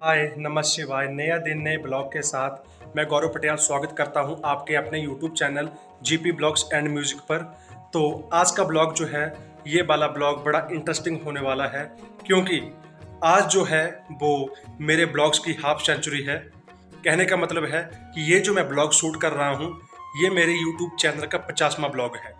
हाय नमः शिवाय। नया दिन नए ब्लॉग के साथ मैं गौरव पटेल स्वागत करता हूं आपके अपने YouTube channel GP blogs and music पर। तो आज का ब्लॉग जो है, ये वाला ब्लॉग बड़ा इंटरेस्टिंग होने वाला है, क्योंकि आज जो है वो मेरे ब्लॉग्स की हाफ सेंचुरी है। कहने का मतलब है कि ये जो मैं ब्लॉग शूट कर रहा हूँ, ये मेरे यूट्यूब चैनल का 50वां ब्लॉग है।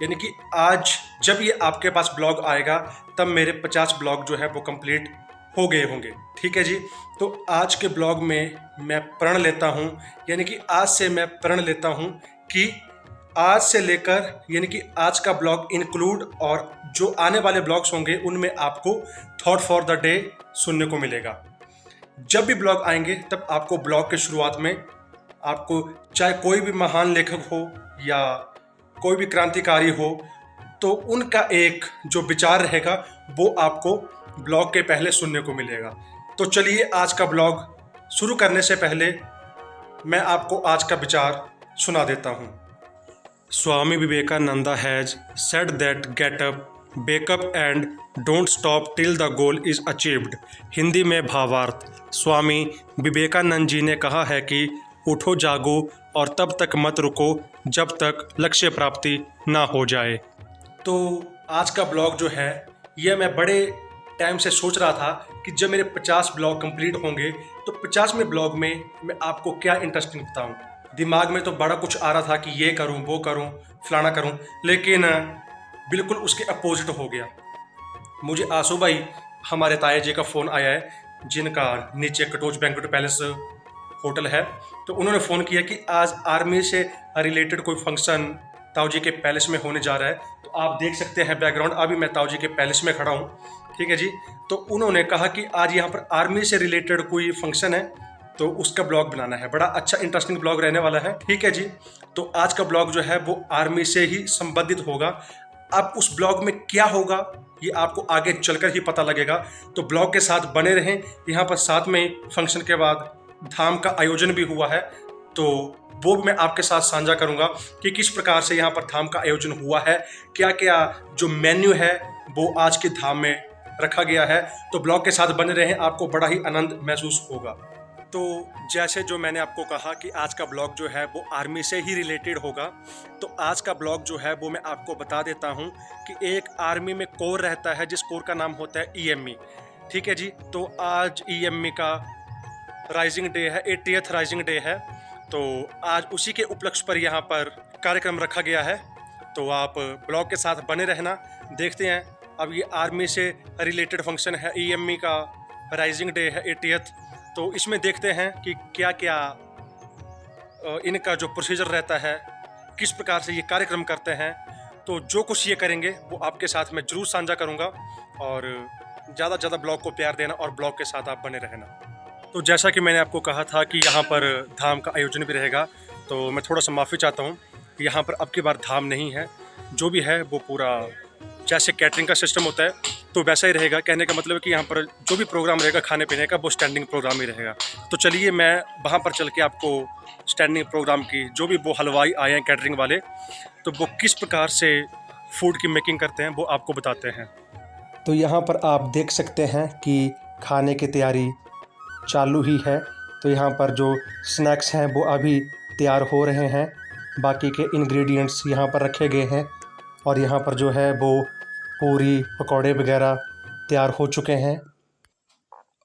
यानी कि आज जब ये आपके पास ब्लॉग आएगा तब मेरे 50 ब्लॉग जो है वो कंप्लीट हो गए होंगे। ठीक है जी। तो आज के ब्लॉग में मैं प्रण लेता हूँ, यानी कि आज से मैं प्रण लेता हूँ कि आज से लेकर यानी कि आज का ब्लॉग इंक्लूड और जो आने वाले ब्लॉग्स होंगे उनमें आपको थॉट फॉर द डे सुनने को मिलेगा। जब भी ब्लॉग आएंगे तब आपको ब्लॉग के शुरुआत में आपको, चाहे कोई भी महान लेखक हो या कोई भी क्रांतिकारी हो, तो उनका एक जो विचार रहेगा वो आपको ब्लॉग के पहले सुनने को मिलेगा। तो चलिए आज का ब्लॉग शुरू करने से पहले मैं आपको आज का विचार सुना देता हूँ। Swami Vivekananda has said that get up, wake up and don't stop till the goal is achieved. Hindi में भावार्थ। स्वामी विवेकानंद जी ने कहा है कि उठो जागो और तब तक मत रुको जब तक लक्ष्य प्राप्ति ना हो जाए। तो आज का ब्लॉग जो है, यह मैं बड़े टाइम से सोच रहा था कि जब मेरे 50 ब्लॉग कंप्लीट होंगे तो 50वें ब्लॉग में मैं आपको क्या इंटरेस्टिंग बताऊं। दिमाग में तो बड़ा कुछ आ रहा था कि ये करूं, वो करूं, फलाना करूं, लेकिन बिल्कुल उसके अपोजिट हो गया। मुझे आंसू भाई हमारे ताया जी का फ़ोन आया है, जिनका नीचे कटोच बैंक्वेट पैलेस होटल है। तो उन्होंने फ़ोन किया कि आज आर्मी से रिलेटेड कोई फंक्शन ताऊ जी के पैलेस में होने जा रहा है। तो आप देख सकते हैं बैकग्राउंड, अभी मैं ताऊ जी के पैलेस में खड़ा हूँ। ठीक है जी। तो उन्होंने कहा कि आज यहाँ पर आर्मी से रिलेटेड कोई फंक्शन है, तो उसका ब्लॉग बनाना है। बड़ा अच्छा इंटरेस्टिंग ब्लॉग रहने वाला है। ठीक है जी। तो आज का ब्लॉग जो है वो आर्मी से ही संबंधित होगा। अब उस ब्लॉग में क्या होगा ये आपको आगे चलकर ही पता लगेगा। तो ब्लॉग के साथ बने रहें। यहाँ पर साथ में फंक्शन के बाद धाम का आयोजन भी हुआ है, तो वो मैं आपके साथ साझा करूंगा कि किस प्रकार से यहाँ पर धाम का आयोजन हुआ है, क्या क्या जो मेन्यू है वो आज के धाम में रखा गया है। तो ब्लॉग के साथ बने रहें, आपको बड़ा ही आनंद महसूस होगा। तो जैसे जो मैंने आपको कहा कि आज का ब्लॉग जो है वो आर्मी से ही रिलेटेड होगा, तो आज का ब्लॉग जो है वो मैं आपको बता देता हूँ कि एक आर्मी में कोर रहता है, जिस कोर का नाम होता है ईएमई। ठीक है जी। तो आज ईएमई का राइजिंग डे है, 80th राइजिंग डे है। तो आज उसी के उपलक्ष्य पर यहाँ पर कार्यक्रम रखा गया है। तो आप ब्लॉग के साथ बने रहना, देखते हैं। अब ये आर्मी से रिलेटेड फंक्शन है, ईएमई का राइजिंग डे है 80th। तो इसमें देखते हैं कि क्या क्या इनका जो प्रोसीजर रहता है, किस प्रकार से ये कार्यक्रम करते हैं। तो जो कुछ ये करेंगे वो आपके साथ मैं जरूर साझा करूँगा, और ज़्यादा से ज़्यादा ब्लॉग को प्यार देना और ब्लॉग के साथ आप बने रहना। तो जैसा कि मैंने आपको कहा था कि यहाँ पर धाम का आयोजन भी रहेगा, तो मैं थोड़ा सा माफ़ी चाहता हूँ कि यहाँ पर अब की बार धाम नहीं है। जो भी है वो पूरा जैसे कैटरिंग का सिस्टम होता है तो वैसा ही रहेगा। कहने का मतलब है कि यहाँ पर जो भी प्रोग्राम रहेगा खाने पीने का, वो स्टैंडिंग प्रोग्राम ही रहेगा। तो चलिए मैं वहाँ पर चल के आपको स्टैंडिंग प्रोग्राम की, जो भी वो हलवाई आए हैं कैटरिंग वाले, तो वो किस प्रकार से फूड की मेकिंग करते हैं वो आपको बताते हैं। तो यहाँ पर आप देख सकते हैं कि खाने की तैयारी चालू ही है। तो यहाँ पर जो स्नैक्स हैं वो अभी तैयार हो रहे हैं, बाकी के इंग्रेडिएंट्स यहाँ पर रखे गए हैं, और यहाँ पर जो है वो पूरी पकौड़े वगैरह तैयार हो चुके हैं।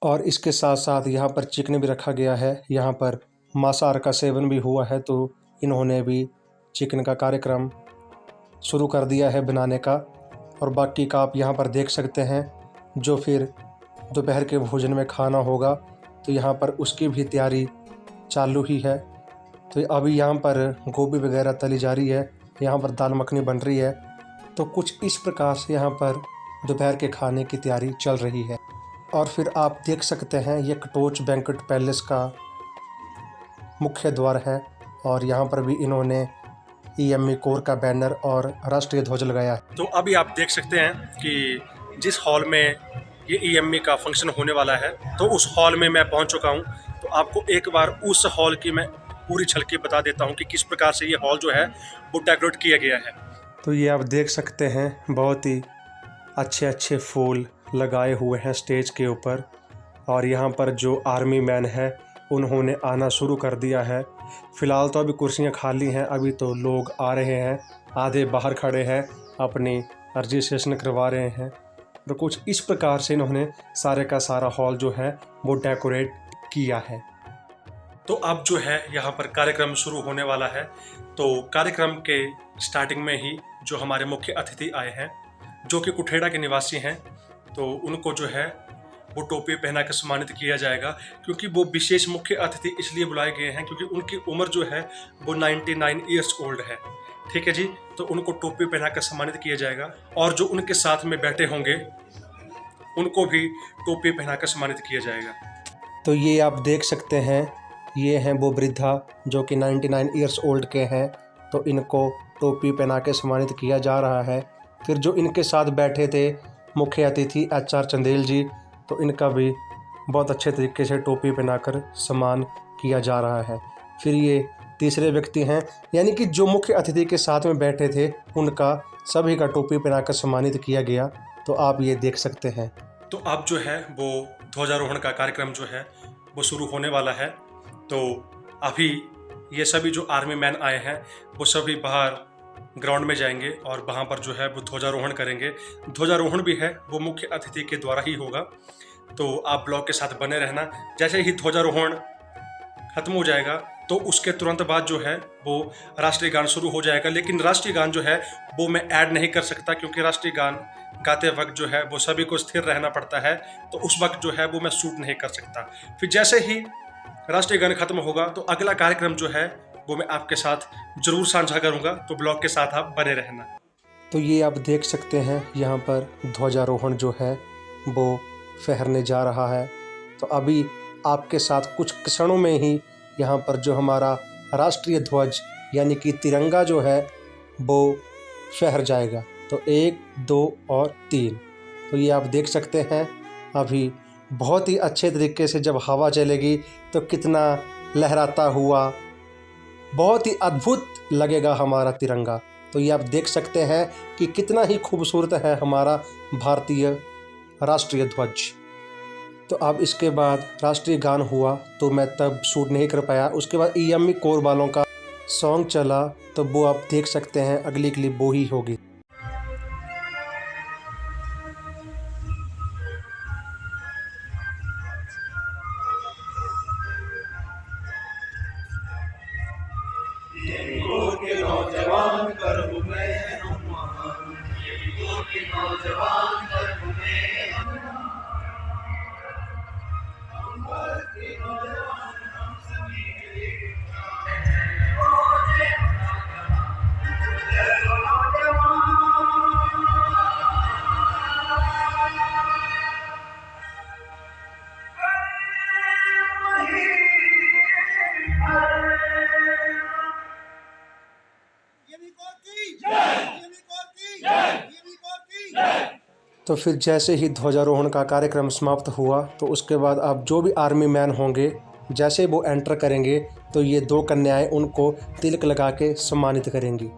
और इसके साथ साथ यहाँ पर चिकन भी रखा गया है। यहाँ पर मांसाहार का सेवन भी हुआ है, तो इन्होंने भी चिकन का कार्यक्रम शुरू कर दिया है बनाने का। और बाकी का आप यहाँ पर देख सकते हैं, जो फिर दोपहर के भोजन में खाना होगा तो यहाँ पर उसकी भी तैयारी चालू ही है। तो अभी यहाँ पर गोभी वगैरह तली जा रही है, यहाँ पर दाल मखनी बन रही है। तो कुछ इस प्रकार से यहाँ पर दोपहर के खाने की तैयारी चल रही है। और फिर आप देख सकते हैं ये कटोच बैंक्वेट पैलेस का मुख्य द्वार है, और यहाँ पर भी इन्होंने ईएमई कोर का बैनर और राष्ट्रीय ध्वज लगाया है। तो अभी आप देख सकते हैं कि जिस हॉल में ये ईएमई का फंक्शन होने वाला है, तो उस हॉल में मैं पहुंच चुका हूं। तो आपको एक बार उस हॉल की मैं पूरी झलकी बता देता हूं कि किस प्रकार से ये हॉल जो है वो डेकोरेट किया गया है। तो ये आप देख सकते हैं बहुत ही अच्छे अच्छे फूल लगाए हुए हैं स्टेज के ऊपर, और यहाँ पर जो आर्मी मैन है उन्होंने आना शुरू कर दिया है। फ़िलहाल तो अभी कुर्सियाँ खाली हैं, अभी तो लोग आ रहे हैं, आधे बाहर खड़े हैं अपनी रजिस्ट्रेशन करवा रहे हैं। और कुछ इस प्रकार से इन्होंने सारे का सारा हॉल जो है वो डेकोरेट किया है। तो अब जो है यहाँ पर कार्यक्रम शुरू होने वाला है। तो कार्यक्रम के स्टार्टिंग में ही जो हमारे मुख्य अतिथि आए हैं जो कि कुठेड़ा के निवासी हैं, तो उनको जो है वो टोपी पहना कर सम्मानित किया जाएगा। क्योंकि वो विशेष मुख्य अतिथि इसलिए बुलाए गए हैं क्योंकि उनकी उम्र जो है वो 99 ईयर्स ओल्ड है। ठीक है जी, तो उनको टोपी पहना कर सम्मानित किया जाएगा और जो उनके साथ में बैठे होंगे उनको भी टोपी पहना कर सम्मानित किया जाएगा। तो ये आप देख सकते हैं, ये हैं वो वृद्धा जो कि 99 ईयर्स ओल्ड के हैं। तो इनको टोपी पहना के सम्मानित किया जा रहा है। फिर जो इनके साथ बैठे थे मुख्य अतिथि HR चंदेल जी, तो इनका भी बहुत अच्छे तरीके से टोपी पहनाकर सम्मान किया जा रहा है। फिर ये तीसरे व्यक्ति हैं, यानी कि जो मुख्य अतिथि के साथ में बैठे थे उनका सभी का टोपी पहनाकर सम्मानित किया गया। तो आप ये देख सकते हैं। तो अब जो है वो ध्वजारोहण का कार्यक्रम जो है वो शुरू होने वाला है। तो अभी ये सभी जो आर्मी मैन आए हैं वो सभी बाहर ग्राउंड में जाएंगे और वहाँ पर जो है वो ध्वजारोहण करेंगे। ध्वजारोहण भी है वो मुख्य अतिथि के द्वारा ही होगा। तो आप ब्लॉग के साथ बने रहना। जैसे ही ध्वजारोहण खत्म हो जाएगा तो उसके तुरंत बाद जो है वो राष्ट्रीय गान शुरू हो जाएगा। लेकिन राष्ट्रीय गान जो है वो मैं ऐड नहीं कर सकता क्योंकि राष्ट्रीय गान गाते वक्त जो है वो सभी को स्थिर रहना पड़ता है, तो उस वक्त जो है वो मैं शूट नहीं कर सकता। फिर जैसे ही राष्ट्रीय गान खत्म होगा तो अगला कार्यक्रम जो है वो मैं आपके साथ जरूर साझा करूंगा। तो ब्लॉग के साथ आप बने रहना। तो ये आप देख सकते हैं, यहाँ पर ध्वजारोहण जो है वो फहरने जा रहा है। तो अभी आपके साथ कुछ क्षणों में ही यहाँ पर जो हमारा राष्ट्रीय ध्वज यानी कि तिरंगा जो है वो फहर जाएगा। तो 1, 2 और 3। तो ये आप देख सकते हैं, अभी बहुत ही अच्छे तरीके से जब हवा चलेगी तो कितना लहराता हुआ बहुत ही अद्भुत लगेगा हमारा तिरंगा। तो ये आप देख सकते हैं कि कितना ही खूबसूरत है हमारा भारतीय राष्ट्रीय ध्वज। तो अब इसके बाद राष्ट्रीय गान हुआ तो मैं तब शूट नहीं कर पाया। उसके बाद EMI कोर वालों का सॉन्ग चला, तो वो आप देख सकते हैं अगली क्लिप वो ही होगी। नौजवान कर्म में हम महान, नौजवान कर्म में हम तो फिर जैसे ही ध्वजारोहण का कार्यक्रम समाप्त हुआ तो उसके बाद अब जो भी आर्मी मैन होंगे जैसे वो एंटर करेंगे तो ये 2 कन्याएं उनको तिलक लगा के सम्मानित करेंगी।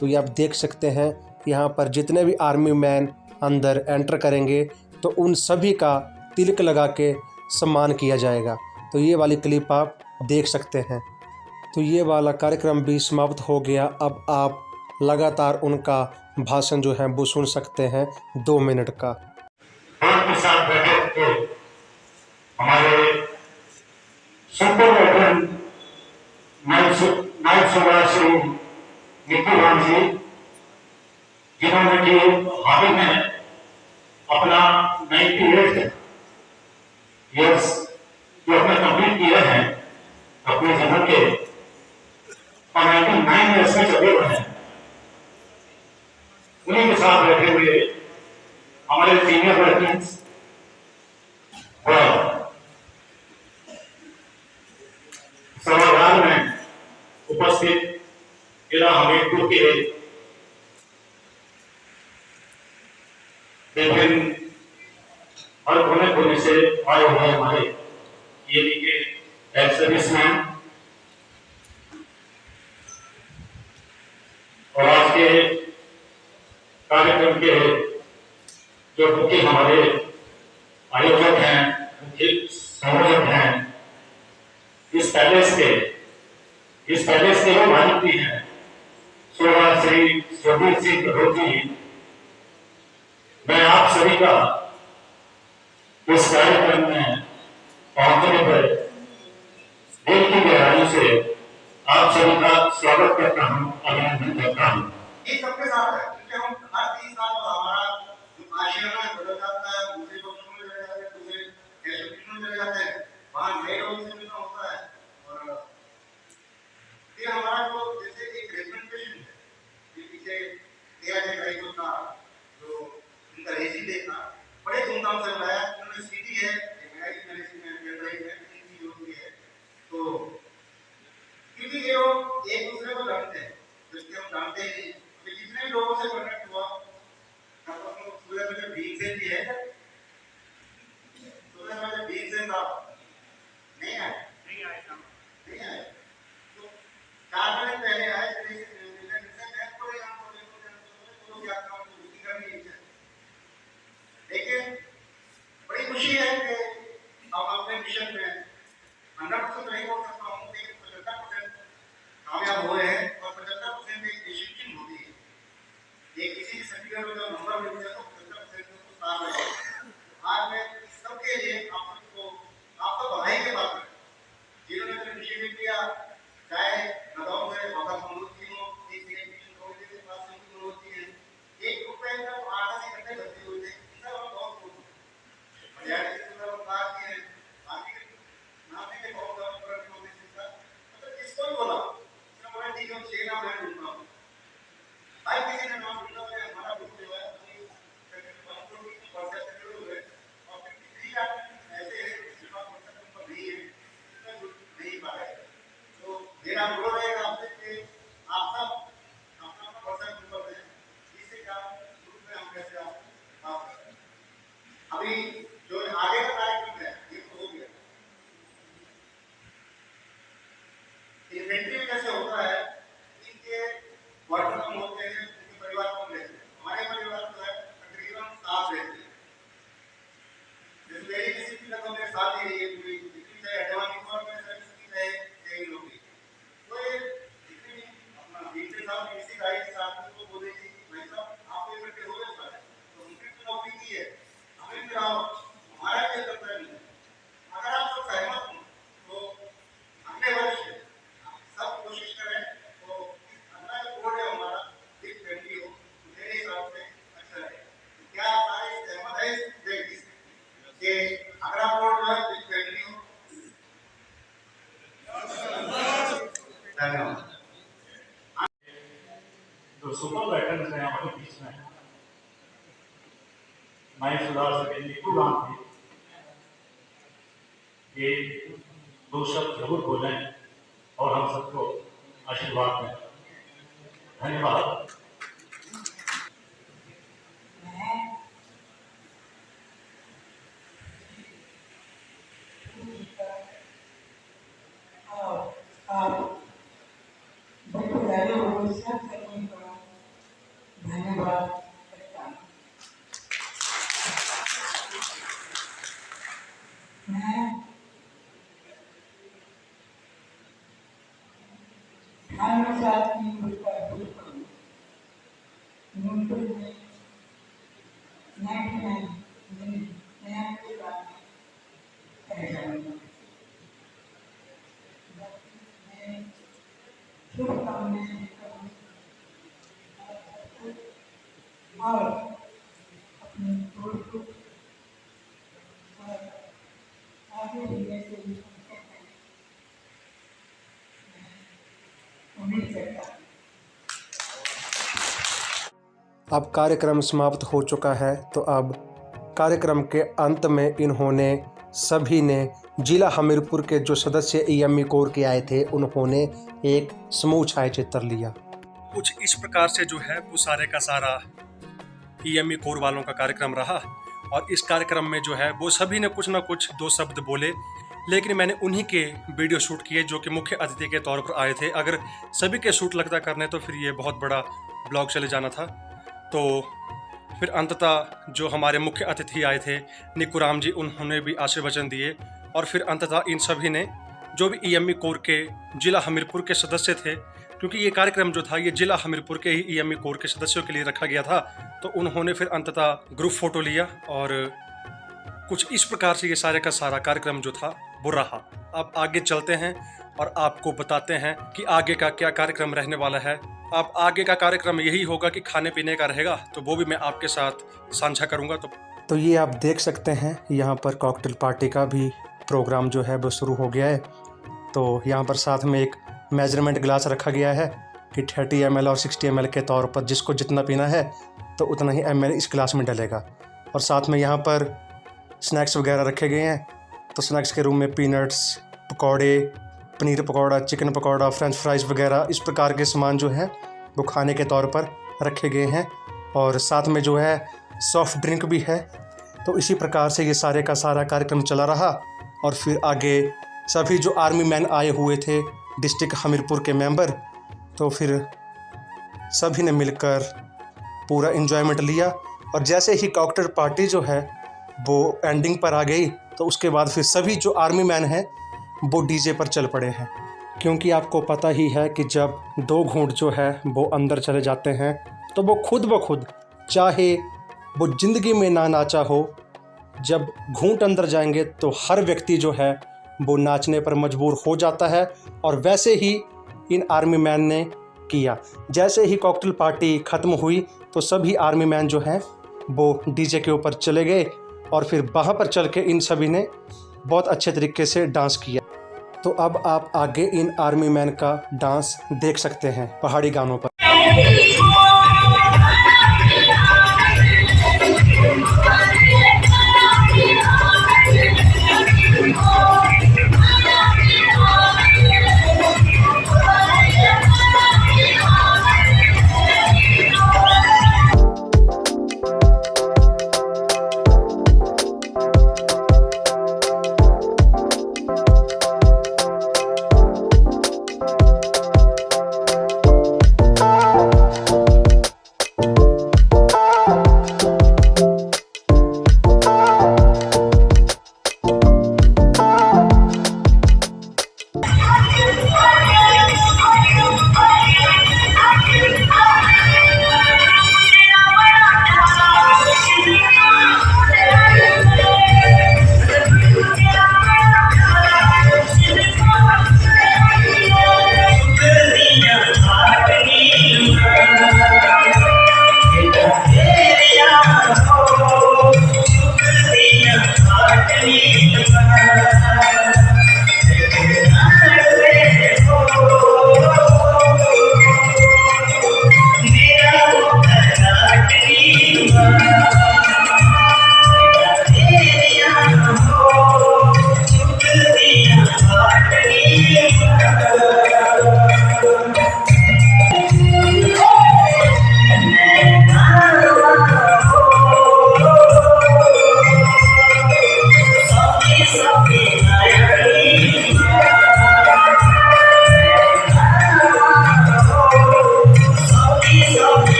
तो ये आप देख सकते हैं, यहाँ पर जितने भी आर्मी मैन अंदर एंटर करेंगे तो उन सभी का तिलक लगा के सम्मान किया जाएगा। तो ये वाली क्लिप आप देख सकते हैं। तो ये वाला कार्यक्रम भी समाप्त हो गया। अब आप लगातार उनका भाषण जो है वो सुन सकते हैं 2 मिनट का। के साथ बैठे थे हमारे सुपर नायक सभा श्री निखिल राम जी, जिन्होंने कि हाल ही में अपना 98 ईयर्स जो अपने कंप्लीट किए हैं अपने जीवन के, और 99 ईयर्स में चले हुए हैं। उन्हीं के साथ बैठे हुए हमारे सीनियर वर्किंग्स सभागार में उपस्थित जिला हमीरपुर के विभिन्न हर कोने कोने से आए हुए हमारे ये एक्स सर्विसमैन और आज के कार्यक्रम के जो मुख्य हमारे आयोजक हैं संयोजक हैं इस पैलेस के वो मालिक भी हैं स्वर्गीय श्री स्वदेश सिंह कटोच जी। मैं आप सभी का इस कार्यक्रम में पहुंचने पर दिल की गहराई से आप सभी का स्वागत करता हूं, अभिनंदन करता हूं। ये सबके साथ है क्योंकि हम हर 3 साल बाद हमारा जो आशियाना है बदल जाता है, दूसरे पक्षों में चले जाते हैं, दूसरे देशों में चले जाते हैं, वहाँ नए लोगों से मिलना होता है। और फिर हमारा जो जैसे एक रेजिमेंटेशन है, ये पीछे AIJ राइफल का जो इनका रेजी देखा बड़े धूमधाम से मनाया। उन्होंने सीटी है, तो क्योंकि ये लोग एक दूसरे को जानते हैं, जिसके हम जानते ही नहीं, तो जितने लोगों से कनेक्ट हुआ सूर्य में जब भीमसेन जी है, सूर्य में जब भीमसेन साहब नहीं आए तो 4 महीने पहले आए लेकिन बड़ी खुशी है कि हम अपने मिशन में 100% नहीं बोल सकता हूँ, लेकिन 75% कामयाब हुए हैं और 75% एक डिसीजन होती है। एक किसी सर्टिफिकेट में जब नंबर मिलता है तो 75% तो साफ है। आज मैं सबके लिए आपको बधाई के बात है जिन्होंने अपने डिसीजन किया, चाहे नदौर से बाबा मनोज जी हो, एक मिशन कॉलेज के पास से मनोज जी है, 1 रुपए का आधा से घंटे भर्ती हुए थे, इसका बहुत बहुत हरियाणा के सुंदर बात की है। नाम के बहुत बड़ा का मतलब किसको भी बोला बोला ठीक है, 6 नाम मैं ढूंढता हूँ, भाई किसी ने नाम ढूंढा है, हमारा ग्रुप जो है और 53 आदमी ऐसे हैं जिनका पर्सन नंबर नहीं है, इसमें नहीं पा रहे। तो मेरा अनुरोध है आपसे कि आप सब अपना पर्सन नंबर दें, जिससे क्या ग्रुप में हम कैसे आप बात करें। अभी जो आगे का कार्यक्रम है ये तो हो गया। इन्वेंट्री में कैसे होता है, इनके वर्कर कम होते हैं, उनके परिवार कम रहते हैं। हमारे परिवार जो है तकरीबन 7 रहते हैं। जैसे मेरी किसी भी लगभग मेरे साथ ही रही है पूरी, जितनी चाहे एडवांस और में सर्विस की चाहे यही लोग भी, तो ये जितनी अपना बीते साहब किसी गाड़ी के साथ को बोले कि भाई साहब आप एक घंटे हो गए सारे, तो उनकी तो नौकरी की है, हमें भी आओ, हमारा क्या कर्तव्य नहीं है। अगर आप सब सहमत हो तो अगले वर्ष सब कोशिश करें तो अगला जो बोर्ड है हमारा बिग फैमिली हो, मेरे हिसाब से अच्छा है। क्या आप सारे सहमत है इस व्यक्ति से कि अगला बोर्ड जो है बिग फैमिली हो? धन्यवाद। जो सुपर वेटरन्स हैं हमारे बीच में, मैं सुधार से निकू राम थी, ये 2 शब्द जरूर बोलें और हम सबको आशीर्वाद दें। धन्यवाद। धन्यवाद। मैं साथ में शुभकामनाएं और अपने कोर्स को आगे बढ़ने के लिए उम्मीद करता हूँ। अब कार्यक्रम समाप्त हो चुका है, तो अब कार्यक्रम के अंत में इन्होंने सभी ने जिला हमीरपुर के जो सदस्य EME कोर के आए थे, उन्होंने एक समूह छायाचित्र लिया। कुछ इस प्रकार से जो है वो सारे का सारा EME कोर वालों का कार्यक्रम रहा। और इस कार्यक्रम में जो है वो सभी ने कुछ ना कुछ 2 शब्द बोले, लेकिन मैंने उन्हीं के वीडियो शूट किए जो कि मुख्य अतिथि के तौर पर आए थे। अगर सभी के शूट लगता करने तो फिर ये बहुत बड़ा ब्लॉग चले जाना था। तो फिर अंततः जो हमारे मुख्य अतिथि आए थे निकुराम जी, उन्होंने भी आशीर्वचन दिए। और फिर अंततः इन सभी ने, जो भी ईएमई कोर के जिला हमीरपुर के सदस्य थे, क्योंकि ये कार्यक्रम जो था ये जिला हमीरपुर के ही ईएमई कोर के सदस्यों के लिए रखा गया था, तो उन्होंने फिर अंततः ग्रुप फोटो लिया और कुछ इस प्रकार से ये सारे का सारा कार्यक्रम जो था वो रहा। अब आगे चलते हैं और आपको बताते हैं कि आगे का क्या कार्यक्रम रहने वाला है। अब आगे का कार्यक्रम यही होगा कि खाने पीने का रहेगा, तो वो भी मैं आपके साथ साझा करूंगा। तो ये आप देख सकते हैं यहाँ पर कॉकटेल पार्टी का भी प्रोग्राम जो है वो शुरू हो गया है। तो यहाँ पर साथ में एक मेजरमेंट ग्लास रखा गया है कि 30 ml और 60 ml के तौर पर जिसको जितना पीना है तो उतना ही ml इस ग्लास में डलेगा। और साथ में यहाँ पर स्नैक्स वगैरह रखे गए हैं। तो स्नैक्स के रूम में पीनट्स, पकौड़े, paneer pakora, chicken pakora, French fries वगैरह इस प्रकार के सामान जो है वो खाने के तौर पर रखे गए हैं। और साथ में जो है सॉफ्ट ड्रिंक भी है। तो इसी प्रकार से ये सारे का सारा कार्यक्रम चला रहा। और फिर आगे सभी जो आर्मी मैन आए हुए थे डिस्ट्रिक्ट हमीरपुर के मेंबर, तो फिर सभी ने मिलकर पूरा एंजॉयमेंट लिया। और जैसे ही कॉकटेल पार्टी जो है वो एंडिंग पर आ गई, तो उसके बाद फिर सभी जो आर्मी मैन हैं वो डीजे पर चल पड़े हैं। क्योंकि आपको पता ही है कि जब 2 घूंट जो है वो अंदर चले जाते हैं तो वो खुद ब खुद, चाहे वो ज़िंदगी में ना नाचा हो, जब घूंट अंदर जाएंगे तो हर व्यक्ति जो है वो नाचने पर मजबूर हो जाता है। और वैसे ही इन आर्मी मैन ने किया। जैसे ही कॉकटेल पार्टी ख़त्म हुई तो सभी आर्मी मैन जो हैं वो डीजे के ऊपर चले गए और फिर वहाँ पर चल के इन सभी ने बहुत अच्छे तरीके से डांस किया। तो अब आप आगे इन आर्मी मैन का डांस देख सकते हैं पहाड़ी गानों पर।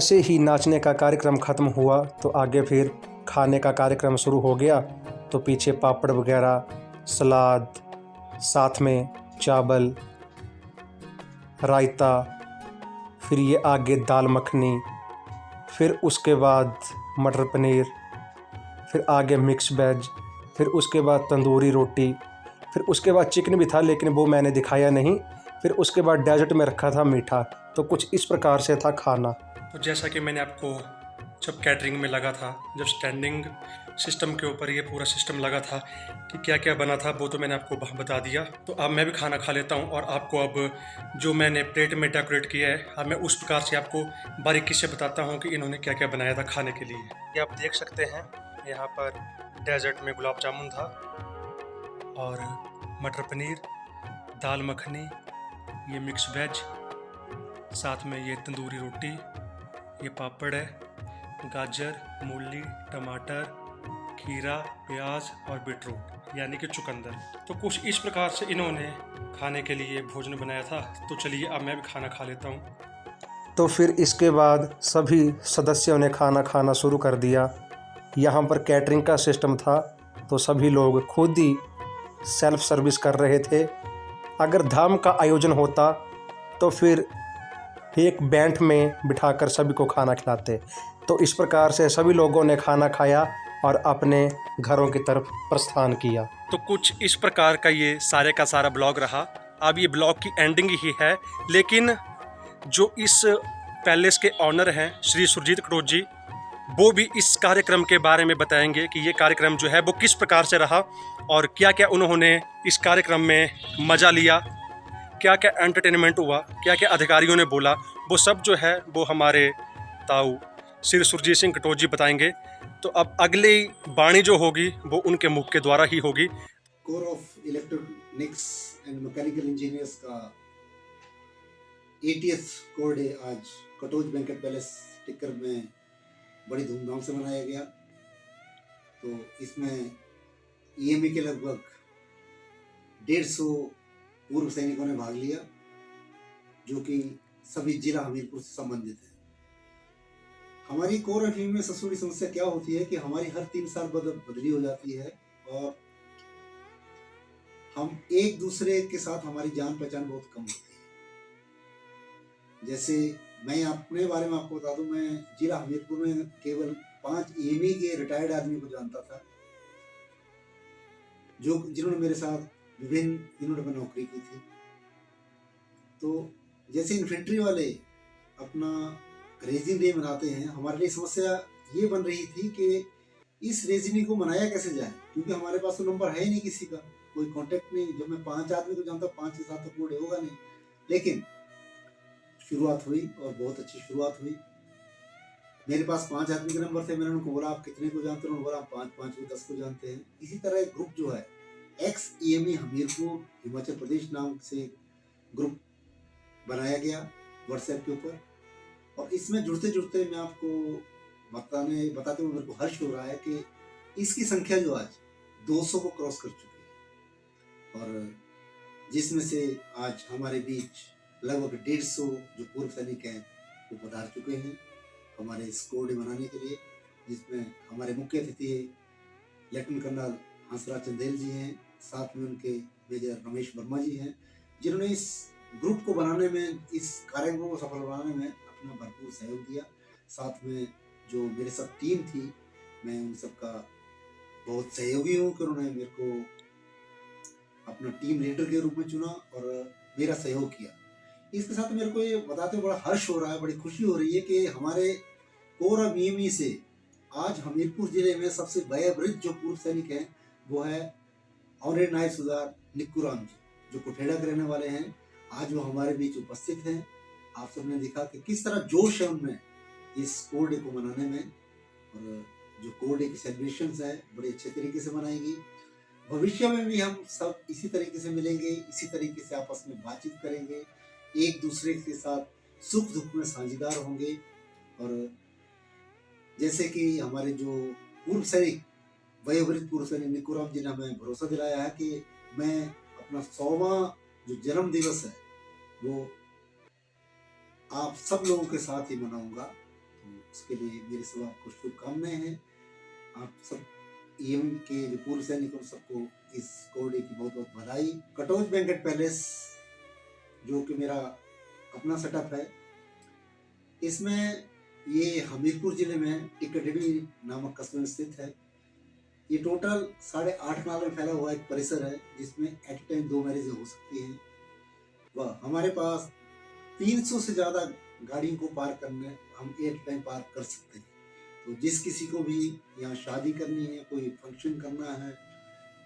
जैसे ही नाचने का कार्यक्रम ख़त्म हुआ तो आगे फिर खाने का कार्यक्रम शुरू हो गया। तो पीछे पापड़ वगैरह, सलाद, साथ में चावल, रायता, फिर ये आगे दाल मखनी, फिर उसके बाद मटर पनीर, फिर आगे मिक्स वेज, फिर उसके बाद तंदूरी रोटी, फिर उसके बाद चिकन भी था लेकिन वो मैंने दिखाया नहीं। फिर उसके बाद डेजर्ट में रखा था मीठा। तो कुछ इस प्रकार से था खाना। तो जैसा कि मैंने आपको जब कैटरिंग में लगा था, जब स्टैंडिंग सिस्टम के ऊपर ये पूरा सिस्टम लगा था कि क्या क्या बना था, वो तो मैंने आपको बता दिया। तो अब मैं भी खाना खा लेता हूँ और आपको अब जो मैंने प्लेट में डेकोरेट किया है, अब मैं उस प्रकार से आपको बारीकी से बताता हूँ कि इन्होंने क्या क्या बनाया था खाने के लिए। ये आप देख सकते हैं, यहाँ पर डेजर्ट में गुलाब जामुन था और मटर पनीर, दाल मखनी, ये मिक्स वेज, साथ में ये तंदूरी रोटी, ये पापड़ है, गाजर, मूली, टमाटर, खीरा, प्याज और बीटरूट यानी कि चुकंदर। तो कुछ इस प्रकार से इन्होंने खाने के लिए भोजन बनाया था। तो चलिए अब मैं भी खाना खा लेता हूँ। तो फिर इसके बाद सभी सदस्यों ने खाना खाना शुरू कर दिया। यहाँ पर कैटरिंग का सिस्टम था तो सभी लोग खुद ही सेल्फ सर्विस कर रहे थे। अगर धाम का आयोजन होता तो फिर एक बैंड में बिठाकर सभी को खाना खिलाते। तो इस प्रकार से सभी लोगों ने खाना खाया और अपने घरों की तरफ प्रस्थान किया। तो कुछ इस प्रकार का ये सारे का सारा ब्लॉग रहा। अब ये ब्लॉग की एंडिंग ही है, लेकिन जो इस पैलेस के ऑनर हैं श्री सुरजीत कटोच जी, वो भी इस कार्यक्रम के बारे में बताएंगे कि ये कार्यक्रम जो है वो किस प्रकार से रहा और क्या क्या उन्होंने इस कार्यक्रम में मज़ा लिया, क्या क्या एंटरटेनमेंट हुआ, क्या क्या अधिकारियों ने बोला, वो सब जो है वो हमारे ताऊ श्री सुरजीत सिंह कटोच जी बताएंगे। तो अब अगली वाणी जो होगी वो उनके मुख के द्वारा ही होगी। Core of electronics and mechanical engineers का 80th कोर डे आज कटोच बैंकेट पैलेस टिक्कर में बड़ी धूमधाम से मनाया गया। तो इसमें ईएमई के लगभग 150 पूर्व सैनिकों ने भाग लिया, जो कि सभी जिला हमीरपुर से संबंधित है। हमारी कोर अफीम में सबसे बड़ी समस्या क्या होती है कि हमारी हर 3 साल बदली हो जाती है और हम एक दूसरे के साथ हमारी जान पहचान बहुत कम होती है। जैसे मैं अपने बारे में आपको बता दूं, मैं जिला हमीरपुर में केवल 5 ईएमई के रिटायर्ड आदमी को जानता था, जो जिन्होंने मेरे साथ विभिन्न यूनिट में नौकरी की थी। तो जैसे इन्फेंट्री वाले अपना रेजिंग डे मनाते हैं, हमारे लिए समस्या ये बन रही थी कि इस रेजिंग को मनाया कैसे जाए, क्योंकि हमारे पास तो नंबर है ही नहीं, किसी का कोई कांटेक्ट नहीं। जब मैं 5 आदमी को जानता, 5 के साथ तो कोड होगा नहीं। लेकिन शुरुआत हुई और बहुत अच्छी शुरुआत हुई। मेरे पास 5 आदमी के नंबर थे। मैंने उनको बोला आप कितने को जानते हो? उन्होंने बोला 5 को 10 को जानते हैं। इसी तरह एक ग्रुप जो है एक्स ईएमई हमीरपुर हिमाचल प्रदेश नाम से ग्रुप बनाया गया व्हाट्सएप के ऊपर, और इसमें जुड़ते जुड़ते मैं आपको बताते हुए मेरे को हर्ष हो रहा है कि इसकी संख्या जो आज 200 को क्रॉस कर चुकी है, और जिसमें से आज हमारे बीच लगभग 150 जो पूर्व सैनिक हैं वो पधार चुके हैं हमारे इस कोर डे मनाने के लिए, जिसमें हमारे मुख्य अतिथि लेफ्टिनेंट कर्नल हंसराज चंदेल जी हैं, साथ में उनके मेजर रमेश वर्मा जी हैं, जिन्होंने इस ग्रुप को बनाने में, इस कार्यक्रम को सफल बनाने में अपना भरपूर सहयोग दिया। साथ में जो मेरे साथ टीम थी, मैं उन सबका बहुत सहयोगी हूँ कि उन्होंने मेरे को अपना टीम लीडर के रूप में चुना और मेरा सहयोग किया। इसके साथ मेरे को ये बताते हुए बड़ा हर्ष हो रहा है, बड़ी खुशी हो रही है कि हमारे कोर ऑफ ईएमई से आज हमीरपुर जिले में सबसे वयोवृद्ध जो पूर्व सैनिक हैं वो है ऑनरेड नायब सुधार निक्कूराम जी, जो कुठेड़ा के रहने वाले हैं। आज वो हमारे बीच उपस्थित हैं। आप सबने देखा कि किस तरह जोश है उनमें इस कोर डे को मनाने में, और जो कोर डे की सेलिब्रेशंस है बड़े अच्छे तरीके से मनाएंगी। भविष्य में भी हम सब इसी तरीके से मिलेंगे, इसी तरीके से आपस में बातचीत करेंगे, एक दूसरे के साथ सुख दुख में साझेदार होंगे। और जैसे कि हमारे जो पूर्व सैनिक, वयोवृद्ध पूर्व सैनिक निक्कूराम जी ने हमें भरोसा दिलाया है कि मैं अपना 100वां जो जन्म दिवस है वो आप सब लोगों के साथ ही मनाऊंगा। उसके लिए मेरे सब आपको शुभकामनाएं हैं। आप सब EM के जो पूर्व सैनिकों सबको इस कोडे की बहुत बहुत बधाई। कटोच बैंकेट पैलेस जो कि मेरा अपना सेटअप है, इसमें ये हमीरपुर जिले में टिकटड़ी नामक कस्बे में स्थित है। ये टोटल 8.5 कनाल में फैला हुआ एक परिसर है जिसमें एट ए टाइम 2 मैरिज हो सकती हैं। वह हमारे पास 300 से ज़्यादा गाड़ियों को पार्क करने हम एट टाइम पार्क कर सकते हैं। तो जिस किसी को भी यहाँ शादी करनी है, कोई फंक्शन करना है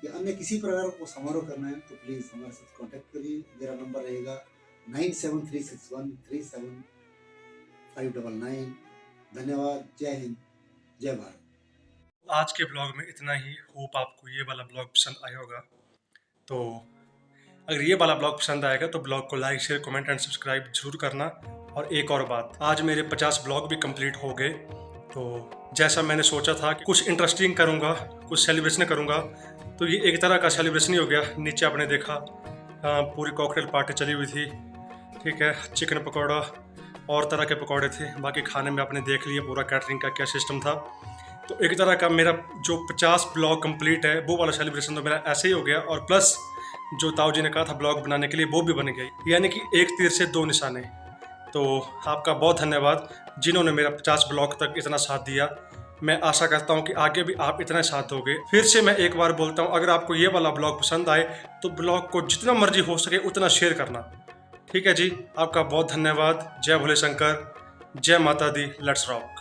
या अन्य किसी प्रकार को समारोह करना है तो प्लीज़ हमारे साथ कांटेक्ट करिए। मेरा नंबर रहेगा 9736137599। धन्यवाद। जय हिंद, जय भारत। आज के ब्लॉग में इतना ही। होप आपको ये वाला ब्लॉग पसंद आया होगा। तो अगर ये वाला ब्लॉग पसंद आएगा तो ब्लॉग को like, share, comment and subscribe जरूर करना। और एक और बात, आज मेरे 50 ब्लॉग भी कंप्लीट हो गए। तो जैसा मैंने सोचा था कि कुछ इंटरेस्टिंग करूँगा, कुछ सेलिब्रेशन करूँगा, तो ये एक तरह का सेलिब्रेशन ही हो गया। नीचे आपने देखा पूरी कॉकटेल पार्टी चली हुई थी, ठीक है। चिकन पकौड़ा और तरह के पकौड़े थे। बाकी खाने में आपने देख लिया पूरा कैटरिंग का क्या सिस्टम था। तो एक तरह का मेरा जो 50 ब्लॉग कंप्लीट है वो वाला सेलिब्रेशन तो मेरा ऐसे ही हो गया। और प्लस जो ताऊ जी ने कहा था ब्लॉग बनाने के लिए वो भी बन गई, यानी कि एक तीर से 2 निशाने। तो आपका बहुत धन्यवाद जिन्होंने मेरा 50 ब्लॉग तक इतना साथ दिया। मैं आशा करता हूँ कि आगे भी आप इतना साथ दोगे। फिर से मैं एक बार बोलता हूँ, अगर आपको ये वाला ब्लॉग पसंद आए तो ब्लॉग को जितना मर्जी हो सके उतना शेयर करना, ठीक है जी। आपका बहुत धन्यवाद। जय भोले शंकर, जय माता दी, लेट्स रॉक।